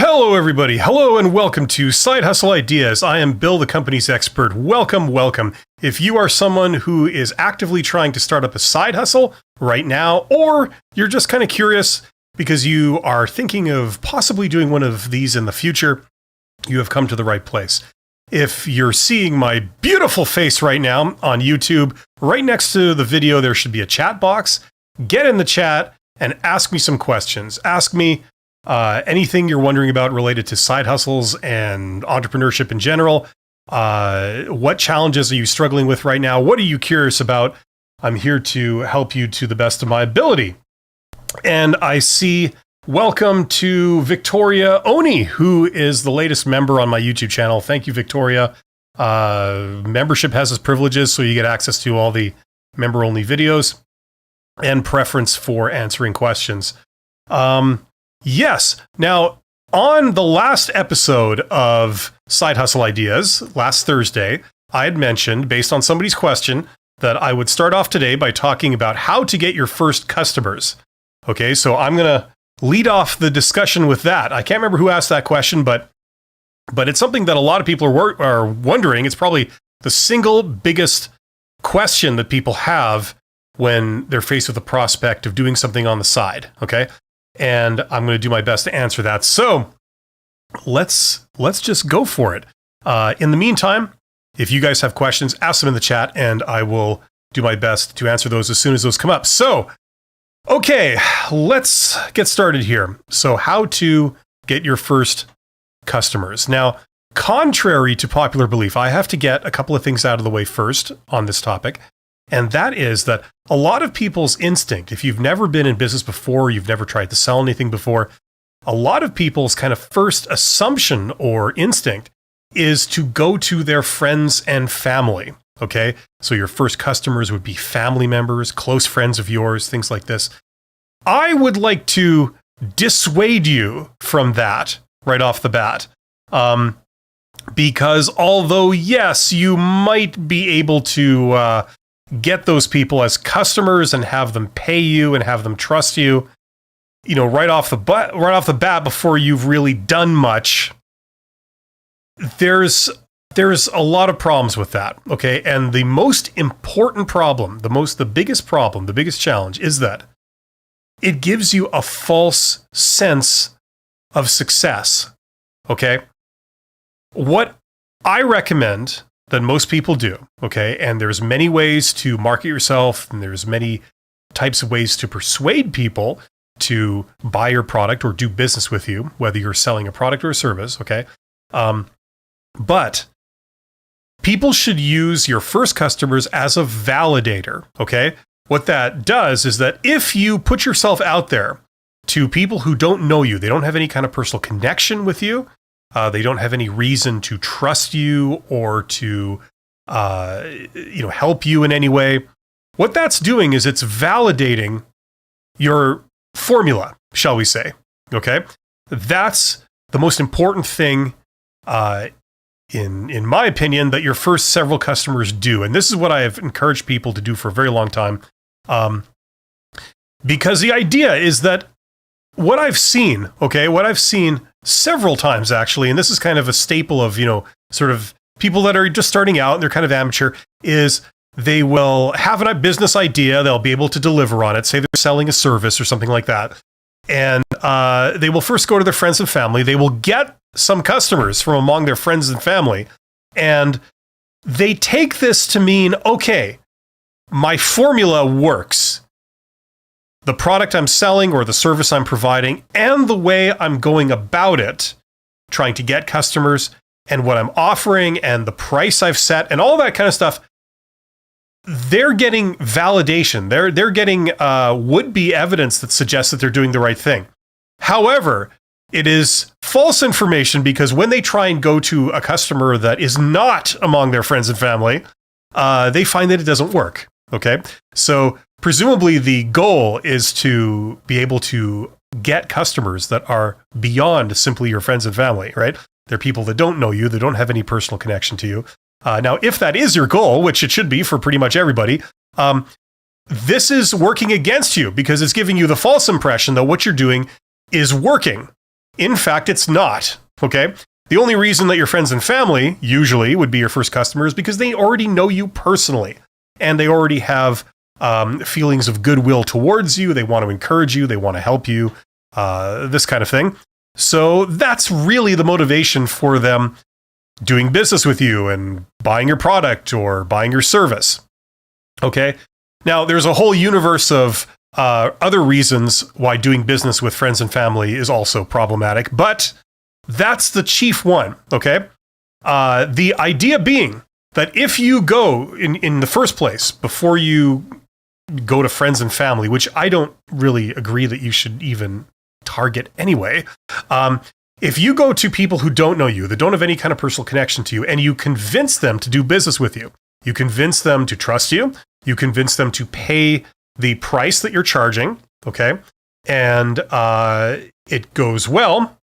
Hello, everybody. Hello, and welcome to Side Hustle Ideas. I am Bill, the company's expert. Welcome, welcome. If you are someone who is actively trying to start up a side hustle right now, or you're just kind of curious because you are thinking of possibly doing one of these in the future, you have come to the right place. If you're seeing my beautiful face right now on YouTube, right next to the video, there should be a chat box. Get in the chat and ask me some questions. Ask me anything you're wondering about related to side hustles and entrepreneurship in general. What challenges are you struggling with right now? What are you curious about? I'm here to help you to the best of my ability. And I see, welcome to Victoria Oni, who is the latest member on my YouTube channel. Thank you, Victoria. Membership has its privileges, so you get access to all the member-only videos and preference for answering questions. Yes. Now, on the last episode of Side Hustle Ideas, last Thursday, I had mentioned, based on somebody's question, that I would start off today by talking about how to get your first customers. Okay, so I'm going to lead off the discussion with that. I can't remember who asked that question, but it's something that a lot of people are wondering. It's probably the single biggest question that people have when they're faced with the prospect of doing something on the side. Okay. And I'm going to do my best to answer that. So let's just go for it. In the meantime, if you guys have questions, ask them in the chat and I will do my best to answer those as soon as those come up. So, okay, let's get started here. So how to get your first customers. Now, contrary to popular belief, I have to get a couple of things out of the way first on this topic. And that is that a lot of people's instinct, if you've never been in business before, you've never tried to sell anything before, a lot of people's kind of first assumption or instinct is to go to their friends and family. Okay. So your first customers would be family members, close friends of yours, things like this. I would like to dissuade you from that right off the bat. Because although, yes, you might be able to, get those people as customers and have them pay you and have them trust you, you know, right off the bat before you've really done much. There's a lot of problems with that. Okay. And the most important problem, the biggest challenge is that it gives you a false sense of success. Okay. What I recommend that most people do, okay, and there's many ways to market yourself, and there's many types of ways to persuade people to buy your product or do business with you, whether you're selling a product or a service, okay? But people should use your first customers as a validator, okay? What that does is that if you put yourself out there to people who don't know you, they don't have any kind of personal connection with you, they don't have any reason to trust you or to, help you in any way. What that's doing is it's validating your formula, shall we say? Okay, that's the most important thing, in my opinion, that your first several customers do, and this is what I have encouraged people to do for a very long time, because the idea is that what I've seen several times actually, and this is kind of a staple of, sort of people that are just starting out and they're kind of amateur, is they will have a business idea, they'll be able to deliver on it, say they're selling a service or something like that, and they will first go to their friends and family, they will get some customers from among their friends and family, and they take this to mean, okay, my formula works. The product I'm selling or the service I'm providing and the way I'm going about it, trying to get customers and what I'm offering and the price I've set and all that kind of stuff, they're getting validation. They're getting would-be evidence that suggests that they're doing the right thing. However, it is false information because when they try and go to a customer that is not among their friends and family, they find that it doesn't work. Okay, so presumably the goal is to be able to get customers that are beyond simply your friends and family, right? They're people that don't know you, they don't have any personal connection to you. Now, if that is your goal, which it should be for pretty much everybody, this is working against you because it's giving you the false impression that what you're doing is working. In fact, it's not, okay? The only reason that your friends and family usually would be your first customer is because they already know you personally, and they already have feelings of goodwill towards you. They want to encourage you. They want to help you, this kind of thing. So that's really the motivation for them doing business with you and buying your product or buying your service. Okay. Now, there's a whole universe of other reasons why doing business with friends and family is also problematic, but that's the chief one. Okay. The idea being that if you go in the first place, before you go to friends and family, which I don't really agree that you should even target anyway. If you go to people who don't know you, that don't have any kind of personal connection to you, and you convince them to do business with you, you convince them to trust you, you convince them to pay the price that you're charging, okay, and it goes well,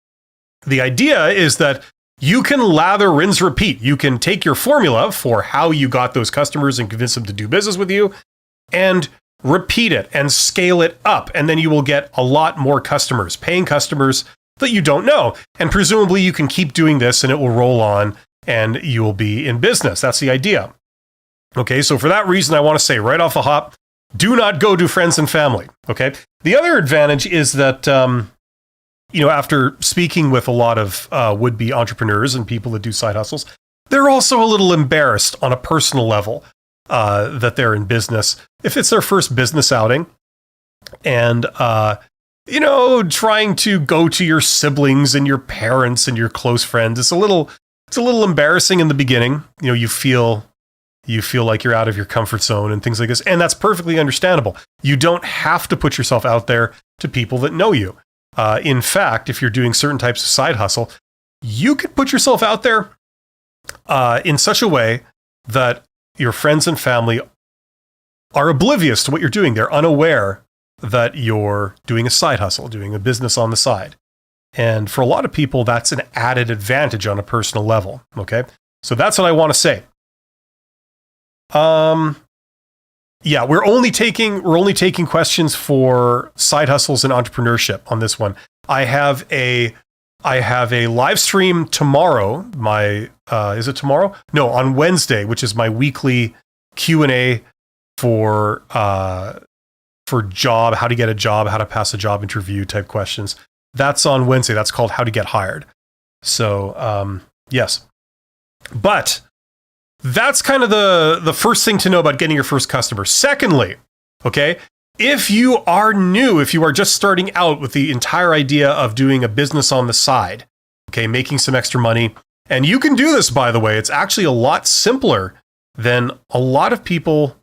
the idea is that you can lather, rinse, repeat. You can take your formula for how you got those customers and convince them to do business with you and repeat it and scale it up. And then you will get a lot more customers, paying customers that you don't know. And presumably you can keep doing this and it will roll on and you will be in business. That's the idea. Okay, so for that reason, I want to say right off the hop, do not go to friends and family. Okay. The other advantage is that, after speaking with a lot of would-be entrepreneurs and people that do side hustles, they're also a little embarrassed on a personal level that they're in business. If it's their first business outing and, trying to go to your siblings and your parents and your close friends, it's a little embarrassing in the beginning. You feel like you're out of your comfort zone and things like this. And that's perfectly understandable. You don't have to put yourself out there to people that know you. In fact, if you're doing certain types of side hustle, you can put yourself out there in such a way that your friends and family are oblivious to what you're doing. They're unaware that you're doing a side hustle, doing a business on the side. And for a lot of people, that's an added advantage on a personal level. Okay. So that's what I want to say. Yeah, we're only taking questions for side hustles and entrepreneurship on this one. I have a live stream tomorrow. Is it tomorrow? No, on Wednesday, which is my weekly Q&A for job, how to get a job, how to pass a job interview type questions. That's on Wednesday. That's called How to Get Hired. So, yes. But that's kind of the first thing to know about getting your first customer. Secondly, okay, if you are new, if you are just starting out with the entire idea of doing a business on the side, okay, making some extra money, and you can do this, by the way, it's actually a lot simpler than a lot of people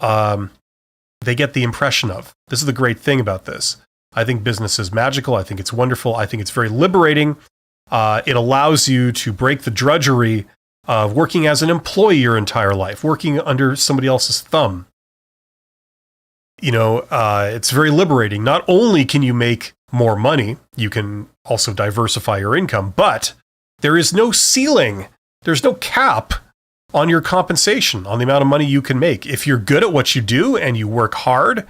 they get the impression of. This is the great thing about this. I think business is magical. I think it's wonderful. I think it's very liberating. It allows you to break the drudgery of working as an employee your entire life, working under somebody else's thumb. It's very liberating. Not only can you make more money, you can also diversify your income, but there is no ceiling. There's no cap on your compensation, on the amount of money you can make. If you're good at what you do and you work hard,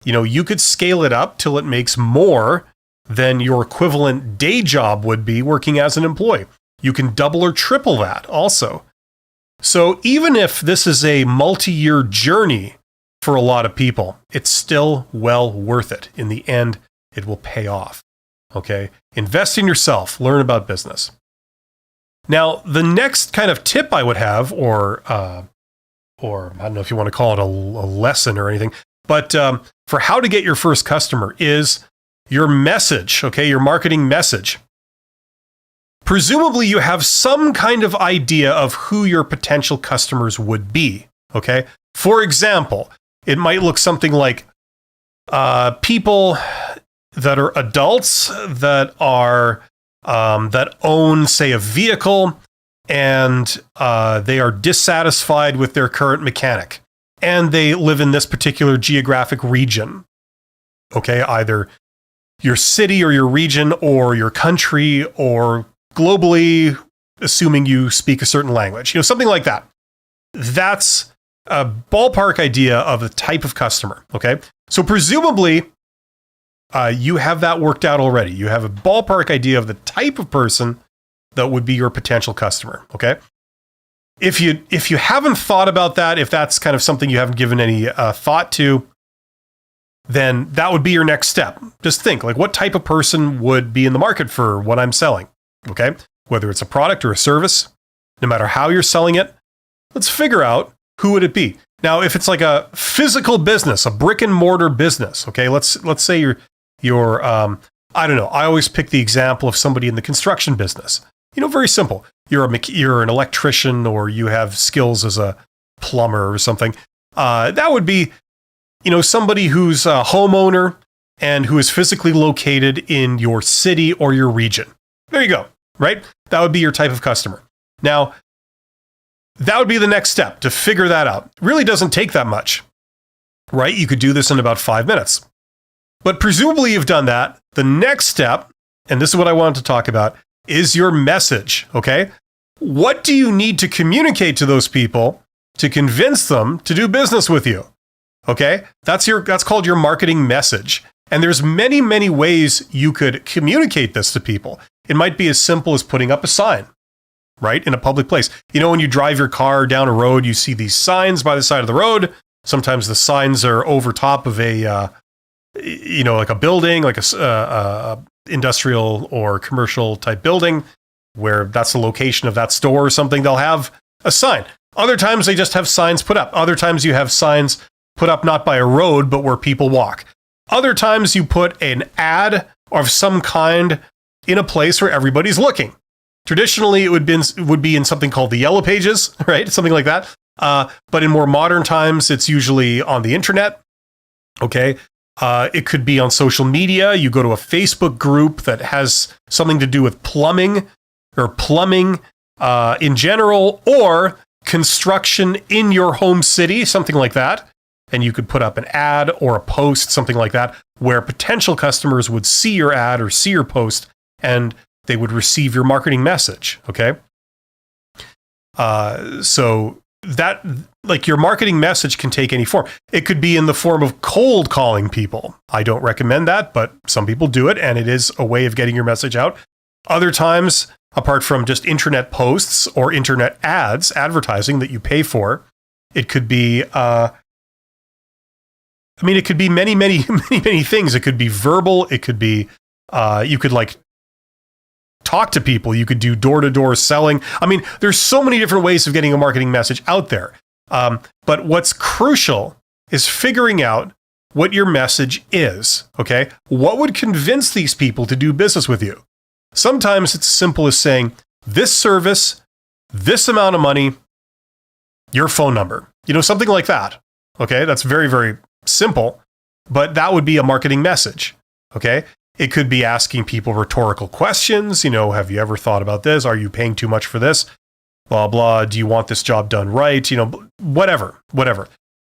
you could scale it up till it makes more than your equivalent day job would be working as an employee. You can double or triple that also. So even if this is a multi-year journey for a lot of people, it's still well worth it. In the end, it will pay off. Okay? Invest in yourself. Learn about business. Now, the next kind of tip I would have, or I don't know if you want to call it a lesson or anything, but for how to get your first customer is your message, okay? Your marketing message. Presumably, you have some kind of idea of who your potential customers would be, okay? For example, it might look something like people that are adults that are that own, say, a vehicle, and they are dissatisfied with their current mechanic, and they live in this particular geographic region. Okay, either your city or your region or your country or globally, assuming you speak a certain language, something like that. That's a ballpark idea of the type of customer. Okay, so presumably you have that worked out already. You have a ballpark idea of the type of person that would be your potential customer. Okay. If you haven't thought about that, if that's kind of something you haven't given any thought to, then that would be your next step. Just think, like, what type of person would be in the market for what I'm selling? Okay. Whether it's a product or a service, no matter how you're selling it, let's figure out who would it be. Now, if it's like a physical business, a brick and mortar business, okay, let's say you're I don't know. I always pick the example of somebody in the construction business. Very simple. You're an electrician, or you have skills as a plumber or something. That would be, somebody who's a homeowner and who is physically located in your city or your region. There you go, right? That would be your type of customer. Now, that would be the next step, to figure that out. It really doesn't take that much, right? You could do this in about 5 minutes. But presumably you've done that. The next step, and this is what I wanted to talk about, is your message, okay? What do you need to communicate to those people to convince them to do business with you? Okay? That's called your marketing message. And there's many, many ways you could communicate this to people. It might be as simple as putting up a sign, right, in a public place. When you drive your car down a road, you see these signs by the side of the road. Sometimes the signs are over top of a, like a building, like a industrial or commercial type building, where that's the location of that store or something. They'll have a sign. Other times they just have signs put up. Other times you have signs put up not by a road, but where people walk. Other times you put an ad of some kind in a place where everybody's looking. Traditionally, it would be in something called the Yellow Pages, right? Something like that. But in more modern times, it's usually on the internet. Okay. It could be on social media. You go to a Facebook group that has something to do with plumbing in general, or construction in your home city, something like that. And you could put up an ad or a post, something like that, where potential customers would see your ad or see your post, and they would receive your marketing message. Okay. So that, like, your marketing message can take any form. It could be in the form of cold calling people. I don't recommend that, but some people do it, and it is a way of getting your message out. Other times, apart from just internet posts or internet ads, advertising that you pay for, it could be, it could be many, many, many, many things. It could be verbal. It could be, you could talk to people. You could do door-to-door selling. There's so many different ways of getting a marketing message out there. But what's crucial is figuring out what your message is, okay? What would convince these people to do business with you? Sometimes it's as simple as saying, this service, this amount of money, your phone number. Something like that, okay? That's very, very simple, but that would be a marketing message, okay? It could be asking people rhetorical questions. Have you ever thought about this? Are you paying too much for this? Blah, blah. Do you want this job done right? Whatever.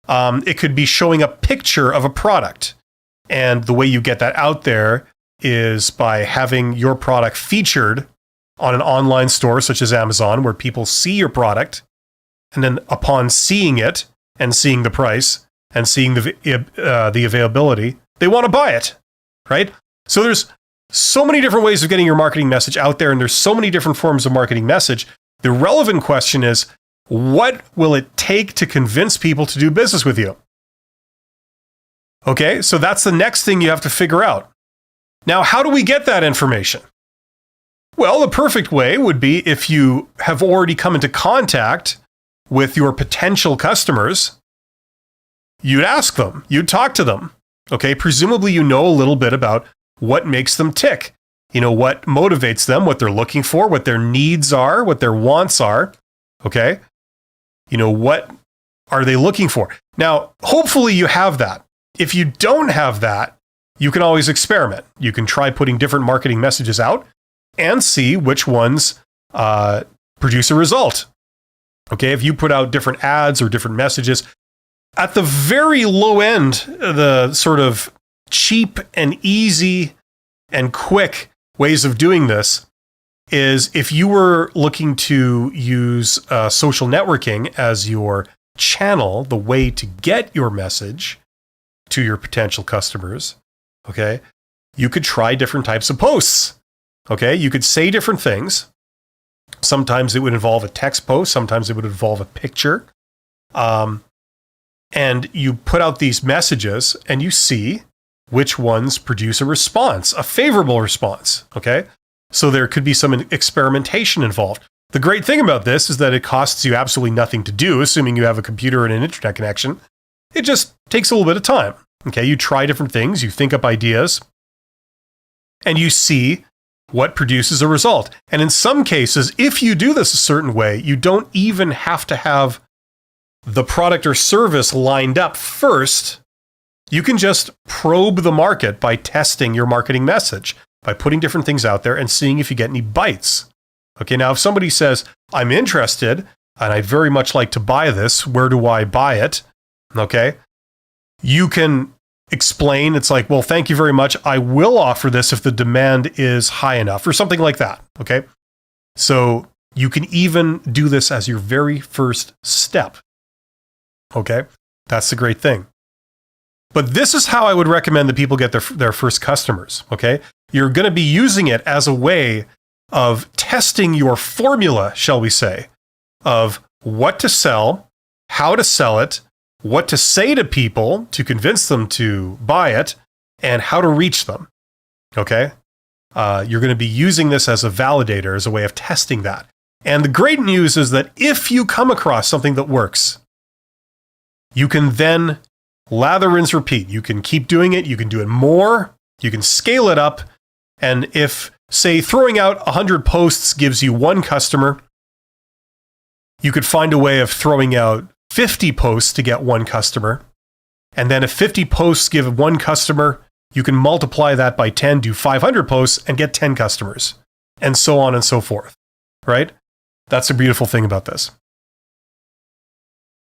It could be showing a picture of a product. And the way you get that out there is by having your product featured on an online store such as Amazon, where people see your product. And then upon seeing it and seeing the price and seeing the availability, they want to buy it, right? So there's so many different ways of getting your marketing message out there, and there's so many different forms of marketing message. The relevant question is, what will it take to convince people to do business with you? Okay, so that's the next thing you have to figure out. Now, how do we get that information? Well, the perfect way would be if you have already come into contact with your potential customers, you'd ask them, you'd talk to them. Okay, presumably you know a little bit about what makes them tick, what motivates them, what they're looking for, what their needs are, what their wants are. Okay. What are they looking for? Now, hopefully you have that. If you don't have that, you can always experiment. You can try putting different marketing messages out and see which ones produce a result. Okay. If you put out different ads or different messages, at the very low end, the sort of cheap and easy and quick ways of doing this is if you were looking to use social networking as your channel, the way to get your message to your potential customers, okay? you could try different types of posts. Okay, you could say different things. Sometimes it would involve a text post. Sometimes it would involve a picture. And you put out these messages and you see which ones produce a response, a favorable response. Okay, so there could be some experimentation involved. The great thing about this is that it costs you absolutely nothing to do, assuming you have a computer and an internet connection. It just takes a little bit of time. Okay, you try different things, you think up ideas, and you see what produces a result. And in some cases, if you do this a certain way, you don't even have to have the product or service lined up first. You can just probe the market by testing your marketing message, by putting different things out there and seeing if you get any bites. Okay, now if somebody says, I'm interested and I'd very much like to buy this, where do I buy it? Okay, you can explain, it's like, well, thank you very much. I will offer this if the demand is high enough or something like that. Okay, so you can even do this as your very first step. Okay, that's the great thing. But this is how I would recommend that people get their first customers. Okay, you're going to be using it as a way of testing your formula, shall we say, of what to sell, how to sell it, what to say to people to convince them to buy it, and how to reach them. Okay? You're going to be using this as a validator, as a way of testing that. And the great news is that if you come across something that works, you can then lather, rinse, repeat. You can keep doing it. You can do it more. You can scale it up. And if, say, throwing out 100 posts gives you one customer, you could find a way of throwing out 50 posts to get one customer. And then if 50 posts give one customer, you can multiply that by 10, do 500 posts and get 10 customers, and so on and so forth, right? That's the beautiful thing about this.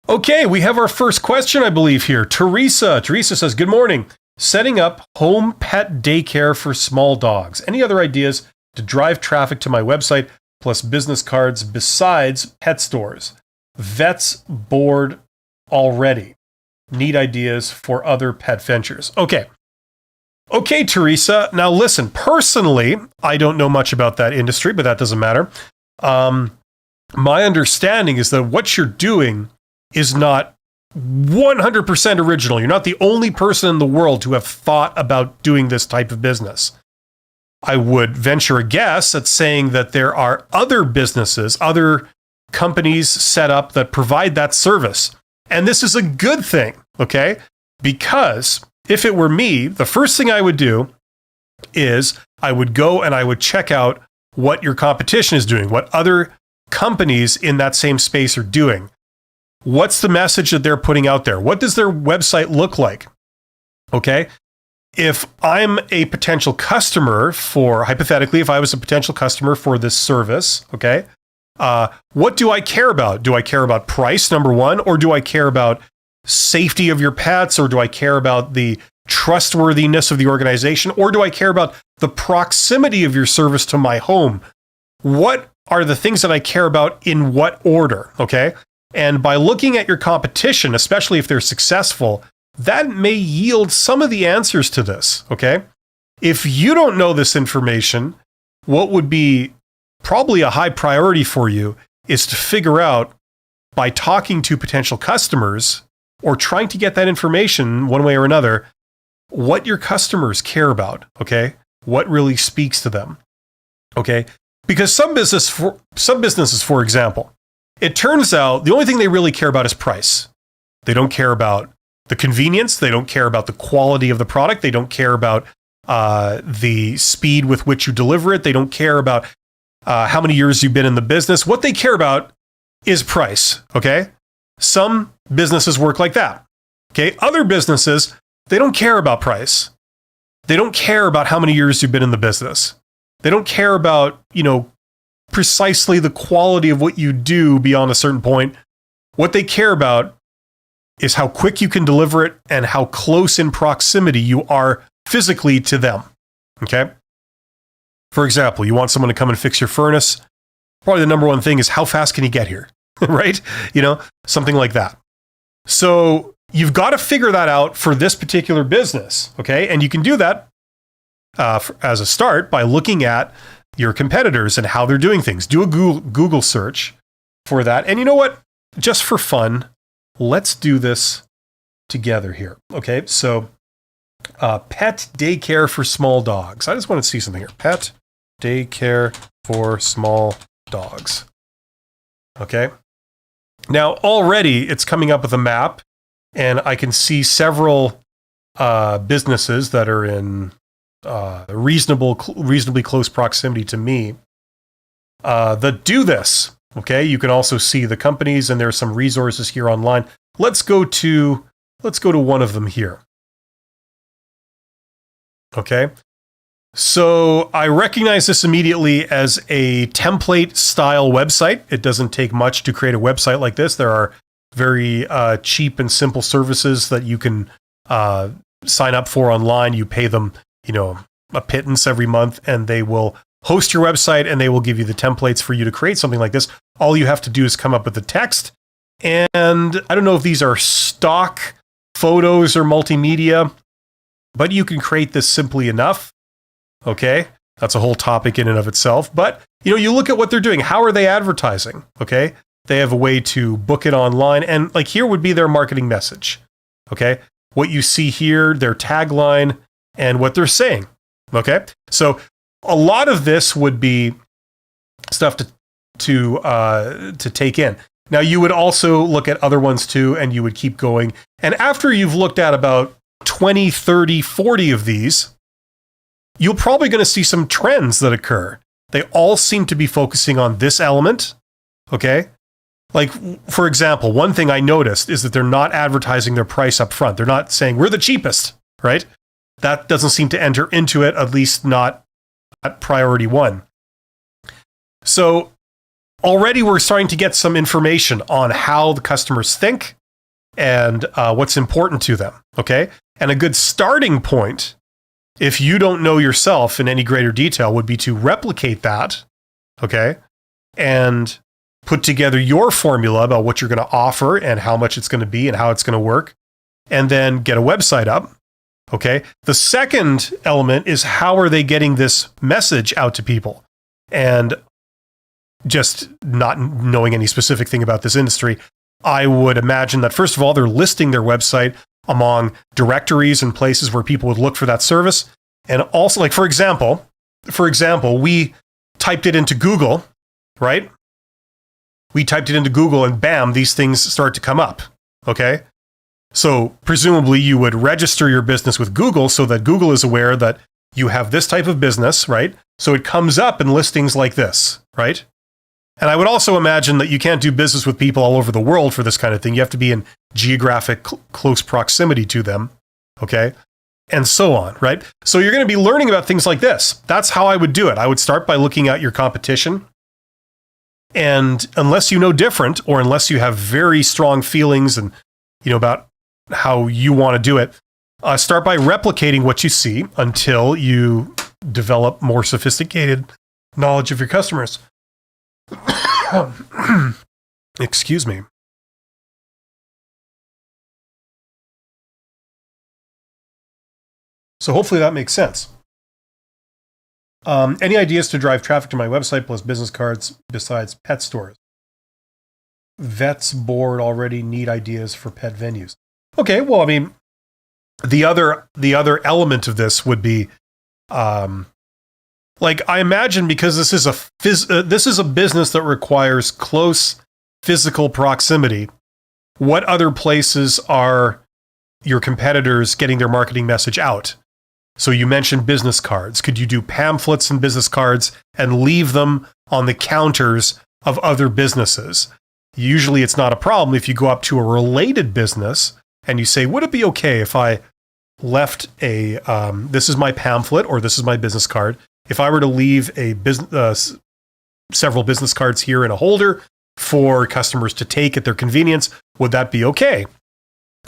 Okay, we have our first question, I believe, here. Teresa says, good morning. Setting up home pet daycare for small dogs. Any other ideas to drive traffic to my website, plus business cards besides pet stores? Vets bored already. Need ideas for other pet ventures. Okay, Teresa. Now listen, personally, I don't know much about that industry, but that doesn't matter. My understanding is that what you're doing is not 100% original. You're not the only person in the world to have thought about doing this type of business. I would venture a guess at saying that there are other businesses, other companies set up that provide that service. And this is a good thing, okay? Because if it were me, the first thing I would do is I would go and I would check out what your competition is doing, what other companies in that same space are doing. What's the message that they're putting out there? What does their website look like? Okay. If I'm a potential customer for, hypothetically, if I was a potential customer for this service, okay, what do I care about? Do I care about price, number one, or do I care about safety of your pets, or do I care about the trustworthiness of the organization, or do I care about the proximity of your service to my home? What are the things that I care about in what order? Okay. And by looking at your competition, especially if they're successful, that may yield some of the answers to this, okay? If you don't know this information, what would be probably a high priority for you is to figure out, by talking to potential customers or trying to get that information one way or another, what your customers care about, okay? What really speaks to them, okay? Because some businesses, for example, it turns out the only thing they really care about is price. They don't care about the convenience. They don't care about the quality of the product. They don't care about the speed with which you deliver it. They don't care about how many years you've been in the business. What they care about is price, okay? Some businesses work like that, okay? Other businesses, they don't care about price. They don't care about how many years you've been in the business. They don't care about, precisely the quality of what you do beyond a certain point. What they care about is how quick you can deliver it and how close in proximity you are physically to them. Okay? For example, you want someone to come and fix your furnace. Probably the number one thing is how fast can he get here? Right? Something like that. So you've got to figure that out for this particular business. Okay? And you can do that as a start by looking at your competitors and how they're doing things. Do a Google search for that. And you know what? Just for fun, let's do this together here. Okay, so pet daycare for small dogs. I just want to see something here. Pet daycare for small dogs. Okay. Now, already it's coming up with a map, and I can see several businesses that are in reasonably close proximity to me that do this. Okay, you can also see the companies, and there are some resources here online. Let's go to one of them here. Okay, so I recognize this immediately as a template style website. It doesn't take much to create a website like this. There are very cheap and simple services that you can sign up for online. You pay them, a pittance every month, and they will host your website, and they will give you the templates for you to create something like this. All you have to do is come up with the text. And I don't know if these are stock photos or multimedia, but you can create this simply enough. Okay, that's a whole topic in and of itself. But, you look at what they're doing. How are they advertising? Okay, they have a way to book it online. And like here would be their marketing message. Okay, what you see here, their tagline, and what they're saying. Okay, so a lot of this would be stuff to take in. Now, you would also look at other ones too, and you would keep going. And after you've looked at about 20, 30, 40 of these, you're probably going to see some trends that occur. They all seem to be focusing on this element. Okay, like, for example, one thing I noticed is that they're not advertising their price up front. They're not saying, we're the cheapest, right? That doesn't seem to enter into it, at least not at priority one. So already we're starting to get some information on how the customers think and what's important to them, okay? And a good starting point, if you don't know yourself in any greater detail, would be to replicate that, okay? And put together your formula about what you're going to offer and how much it's going to be and how it's going to work, and then get a website up. Okay. The second element is, how are they getting this message out to people? And just not knowing any specific thing about this industry, I would imagine that, first of all, they're listing their website among directories and places where people would look for that service. And also, like, for example, we typed it into Google, right? We typed it into Google, and bam, these things start to come up. Okay. So presumably you would register your business with Google so that Google is aware that you have this type of business, right? So it comes up in listings like this, right? And I would also imagine that you can't do business with people all over the world for this kind of thing. You have to be in geographic close proximity to them, okay? And so on, right? So you're going to be learning about things like this. That's how I would do it. I would start by looking at your competition. And unless you know different, or unless you have very strong feelings and, about how you want to do it, start by replicating what you see until you develop more sophisticated knowledge of your customers. Excuse me. So hopefully that makes sense. Any ideas to drive traffic to my website plus business cards besides pet stores? Vets board already need ideas for pet venues. Okay, well, I mean, the other element of this would be, like, I imagine, because this is a business that requires close physical proximity, what other places are your competitors getting their marketing message out? So you mentioned business cards. Could you do pamphlets and business cards and leave them on the counters of other businesses? Usually it's not a problem if you go up to a related business and you say, would it be okay if I left a, this is my pamphlet or this is my business card. If I were to leave a several business cards here in a holder for customers to take at their convenience, would that be okay?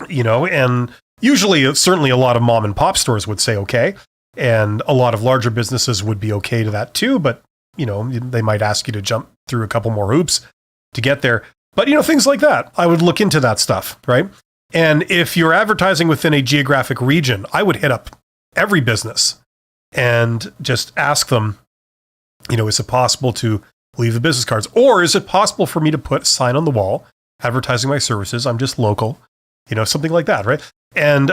And usually, certainly a lot of mom and pop stores would say okay. And a lot of larger businesses would be okay to that too. But, they might ask you to jump through a couple more hoops to get there. But, things like that, I would look into that stuff, right? And if you're advertising within a geographic region, I would hit up every business and just ask them, is it possible to leave the business cards? Or is it possible for me to put a sign on the wall advertising my services? I'm just local, something like that, right? And,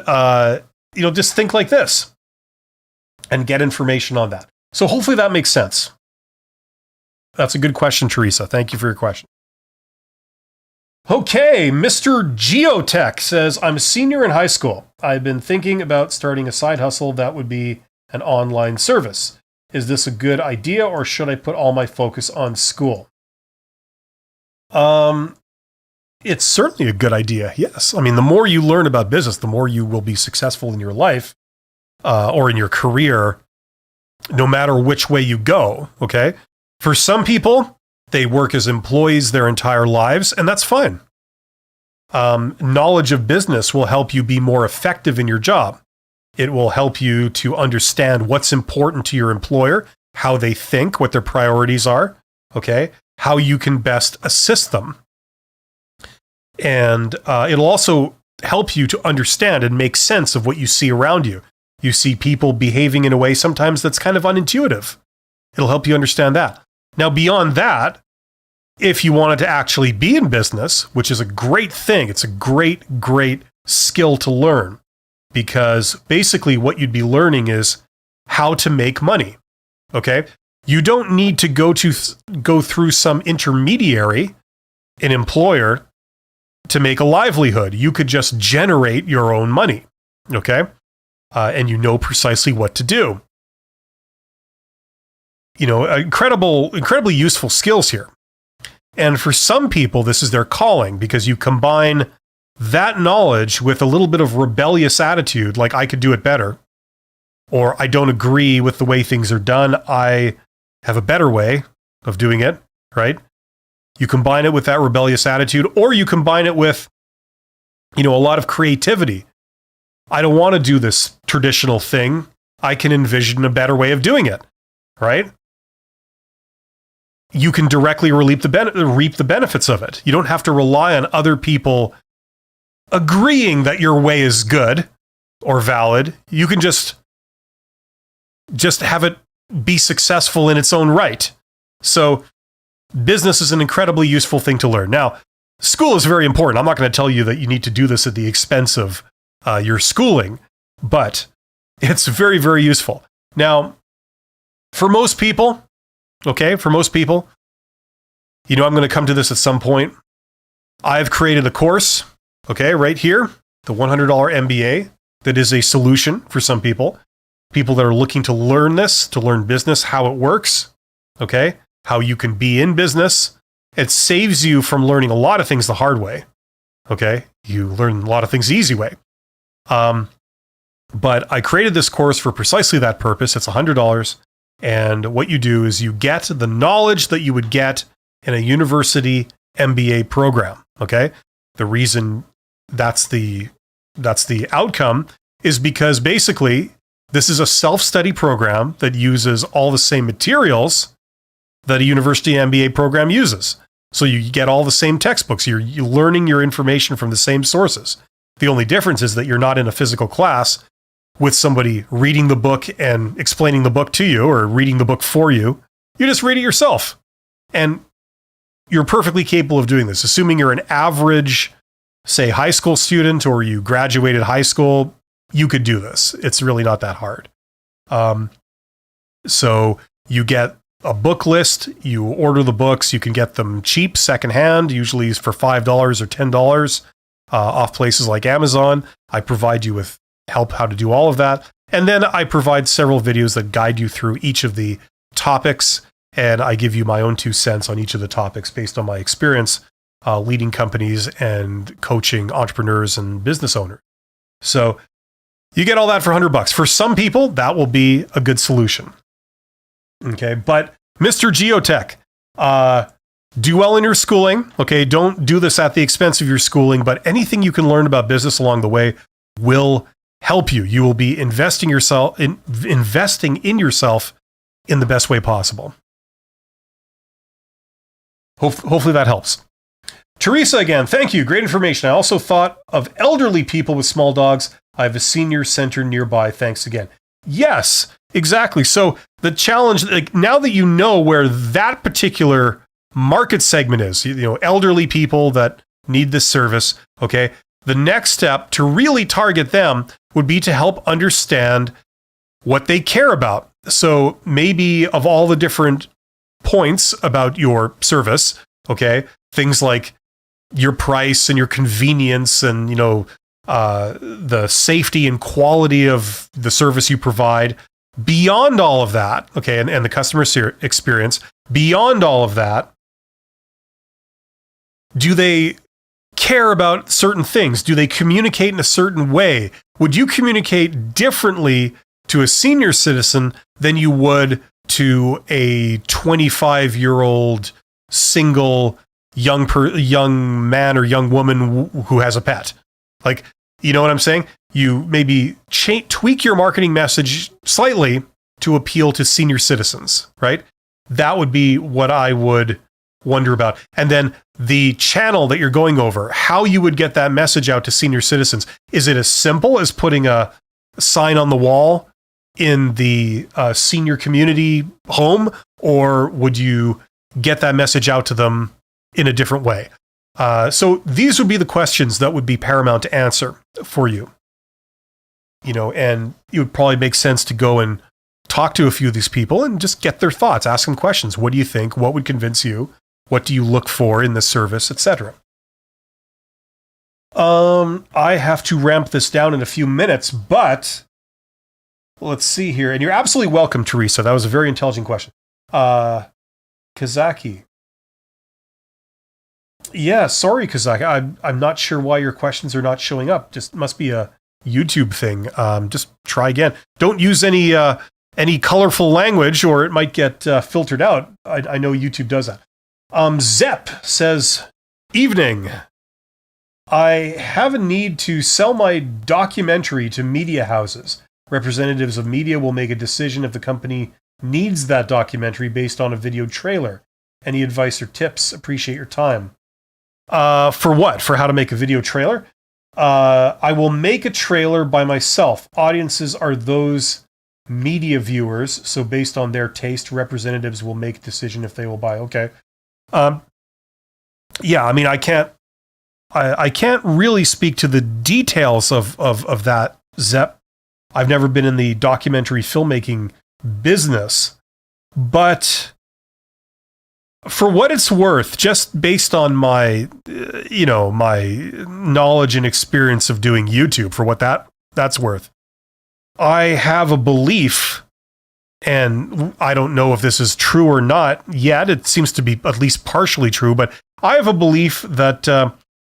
just think like this and get information on that. So hopefully that makes sense. That's a good question, Teresa. Thank you for your question. Okay, Mr. Geotech says, I'm a senior in high school. I've been thinking about starting a side hustle that would be an online service. Is this a good idea, or should I put all my focus on school? It's certainly a good idea, yes. I mean, the more you learn about business, the more you will be successful in your life or in your career, no matter which way you go, okay? For some people, they work as employees their entire lives, and that's fine. Knowledge of business will help you be more effective in your job. It will help you to understand what's important to your employer, how they think, what their priorities are, okay? How you can best assist them. And it'll also help you to understand and make sense of what you see around you. You see people behaving in a way sometimes that's kind of unintuitive. It'll help you understand that. Now, beyond that, if you wanted to actually be in business, which is a great thing, it's a great, great skill to learn, because basically what you'd be learning is how to make money, okay? You don't need to go through some intermediary, an employer, to make a livelihood. You could just generate your own money, okay? And you know precisely what to do. Incredibly useful skills here. And for some people, this is their calling, because you combine that knowledge with a little bit of rebellious attitude, like I could do it better, or I don't agree with the way things are done. I have a better way of doing it, right? You combine it with that rebellious attitude, or you combine it with, a lot of creativity. I don't want to do this traditional thing. I can envision a better way of doing it, right? You can directly reap the benefits of it. You don't have to rely on other people agreeing that your way is good or valid. You can just have it be successful in its own right. So business is an incredibly useful thing to learn. Now, school is very important. I'm not going to tell you that you need to do this at the expense of your schooling, but it's very, very useful. Now, for most people, I'm going to come to this at some point. I've created a course, right here, the $100 MBA, that is a solution for some people that are looking to learn this, to learn business, how it works, how you can be in business. It saves you from learning a lot of things the hard way, You learn a lot of things the easy way. But I created this course for precisely that purpose. It's $100. And what you do is you get the knowledge that you would get in a university MBA program, The reason that's the outcome is because basically this is a self-study program that uses all the same materials that a university MBA program uses. So you get all the same textbooks. You're learning your information from the same sources. The only difference is that you're not in a physical class with somebody reading the book and explaining the book to you, or reading the book for you. You just read it yourself. And you're perfectly capable of doing this. Assuming you're an average, say, high school student, or you graduated high school, you could do this. It's really not that hard. So you get a book list, you order the books, you can get them cheap, secondhand, usually for $5 or $10 off places like Amazon. I provide you with help how to do all of that. And then I provide several videos that guide you through each of the topics, and I give you my own 2 cents on each of the topics based on my experience leading companies and coaching entrepreneurs and business owners. So you get all that for $100. For some people, that will be a good solution. But Mr. Geotech, do well in your schooling. Don't do this at the expense of your schooling, but anything you can learn about business along the way will help you. You will be investing in yourself in the best way possible. Hopefully that helps. Teresa again, thank you. Great information. I also thought of elderly people with small dogs. I have a senior center nearby. Thanks again. Yes, Exactly. So the challenge, like, now that you know where that particular market segment is, elderly people that need this service, okay, the next step to really target them would be to help understand what they care about. So maybe of all the different points about your service, okay, things like your price and your convenience and, the safety and quality of the service you provide. Beyond all of that, okay, and the customer experience, beyond all of that, do they care about certain things? Do they communicate in a certain way? Would you communicate differently to a senior citizen than you would to a 25-year-old single young man or young woman who has a pet? Like, you know what I'm saying? You maybe tweak your marketing message slightly to appeal to senior citizens, right? That would be what I would wonder about. And then the channel that you're going over, how you would get that message out to senior citizens. Is it as simple as putting a sign on the wall in the senior community home, or would you get that message out to them in a different way? So these would be the questions that would be paramount to answer for you. And it would probably make sense to go and talk to a few of these people and just get their thoughts, ask them questions. What do you think? What would convince you? What do you look for in this service, etc.? I have to ramp this down in a few minutes, but let's see here. And you're absolutely welcome, Teresa. That was a very intelligent question. Kazaki. Yeah, sorry, Kazaki. I'm not sure why your questions are not showing up. Just must be a YouTube thing. Just try again. Don't use any colorful language, or it might get filtered out. I know YouTube does that. Zep says, "Evening. I have a need to sell my documentary to media houses. Representatives of media will make a decision if the company needs that documentary based on a video trailer. Any advice or tips? Appreciate your time." For what? For how to make a video trailer? I will make a trailer by myself. Audiences are those media viewers, so based on their taste, representatives will make a decision if they will buy. Okay. Yeah, I mean, I can't really speak to the details of that, Zep. I've never been in the documentary filmmaking business, but for what it's worth, just based on my, my knowledge and experience of doing YouTube, for what that's worth, I have a belief, and I don't know if this is true or not yet. It seems to be at least partially true, but I have a belief that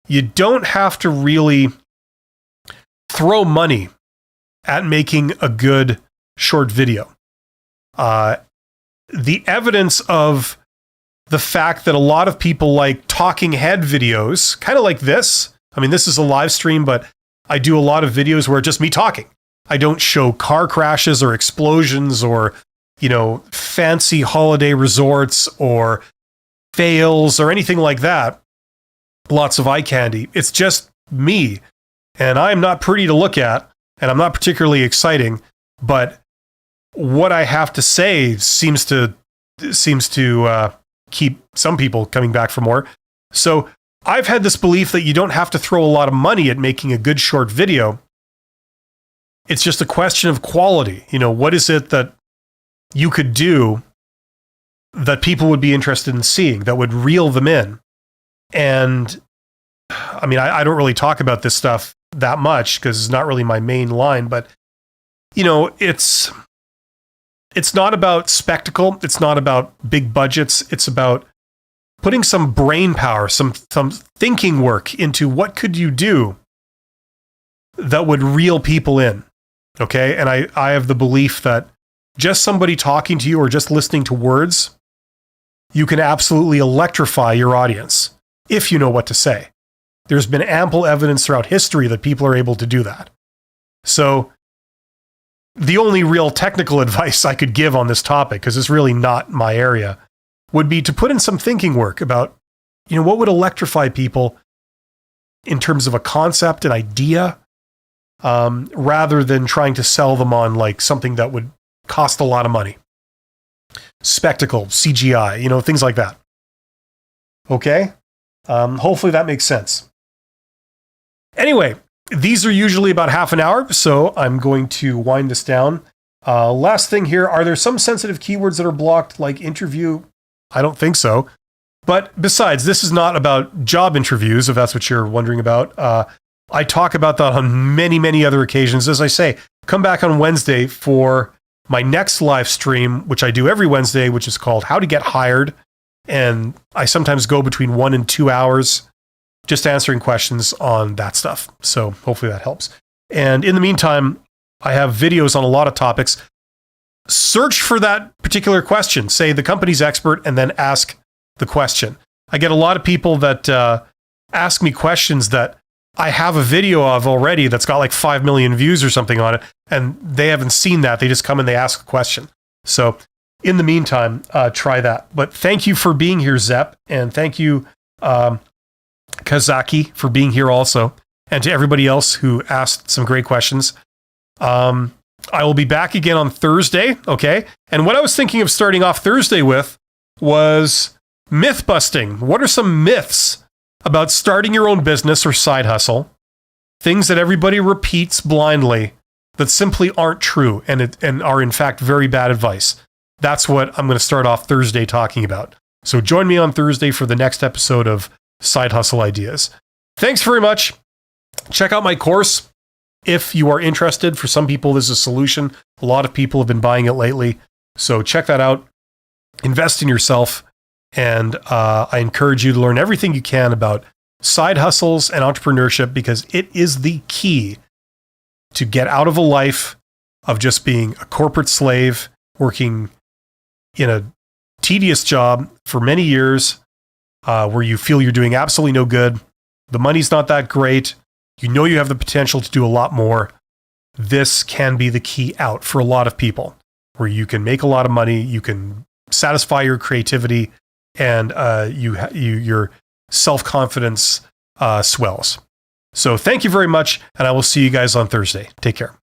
you don't have to really throw money at making a good short video. The evidence of the fact that a lot of people like talking head videos, kind of like this. I mean, this is a live stream, but I do a lot of videos where it's just me talking. I don't show car crashes or explosions or, fancy holiday resorts or fails or anything like that. Lots of eye candy. It's just me. And I'm not pretty to look at, and I'm not particularly exciting, but what I have to say seems to keep some people coming back for more. So I've had this belief that you don't have to throw a lot of money at making a good short video. It's just a question of quality. What is it that you could do that people would be interested in seeing, that would reel them in? And I mean, I don't really talk about this stuff that much because it's not really my main line, but it's not about spectacle. It's not about big budgets. It's about putting some brain power, some thinking work into what could you do that would reel people in. Okay. And I have the belief that just somebody talking to you or just listening to words, you can absolutely electrify your audience if you know what to say. There's been ample evidence throughout history that people are able to do that. So the only real technical advice I could give on this topic, because it's really not my area, would be to put in some thinking work about, what would electrify people in terms of a concept, an idea, rather than trying to sell them on like something that would cost a lot of money. Spectacle, CGI, things like that. Okay? Hopefully that makes sense. Anyway, these are usually about half an hour, so I'm going to wind this down. Last thing here, are there some sensitive keywords that are blocked, like interview? I don't think so. But besides, this is not about job interviews, if that's what you're wondering about. I talk about that on many, many other occasions. As I say, come back on Wednesday for my next live stream, which I do every Wednesday, which is called How to Get Hired. And I sometimes go between 1 and 2 hours just answering questions on that stuff. So hopefully that helps. And in the meantime, I have videos on a lot of topics. Search for that particular question. Say the company's expert and then ask the question. I get a lot of people that ask me questions that I have a video of already that's got like 5 million views or something on it, and they haven't seen that. They just come and they ask a question. So in the meantime, try that. But thank you for being here, Zep, and thank you, Kazaki, for being here also, and to everybody else who asked some great questions. I will be back again on Thursday, okay? And what I was thinking of starting off Thursday with was myth busting. What are some myths about starting your own business or side hustle? Things that everybody repeats blindly that simply aren't true and are in fact very bad advice. That's what I'm going to start off Thursday talking about. So join me on Thursday for the next episode of Side Hustle Ideas. Thanks very much. Check out my course if you are interested. For some people, this is a solution. A lot of people have been buying it lately. So check that out. Invest in yourself. And I encourage you to learn everything you can about side hustles and entrepreneurship, because it is the key to get out of a life of just being a corporate slave, working in a tedious job for many years, where you feel you're doing absolutely no good. The money's not that great. You know you have the potential to do a lot more. This can be the key out for a lot of people, where you can make a lot of money, you can satisfy your creativity, and your self-confidence swells. So thank you very much, and I will see you guys on Thursday. Take care.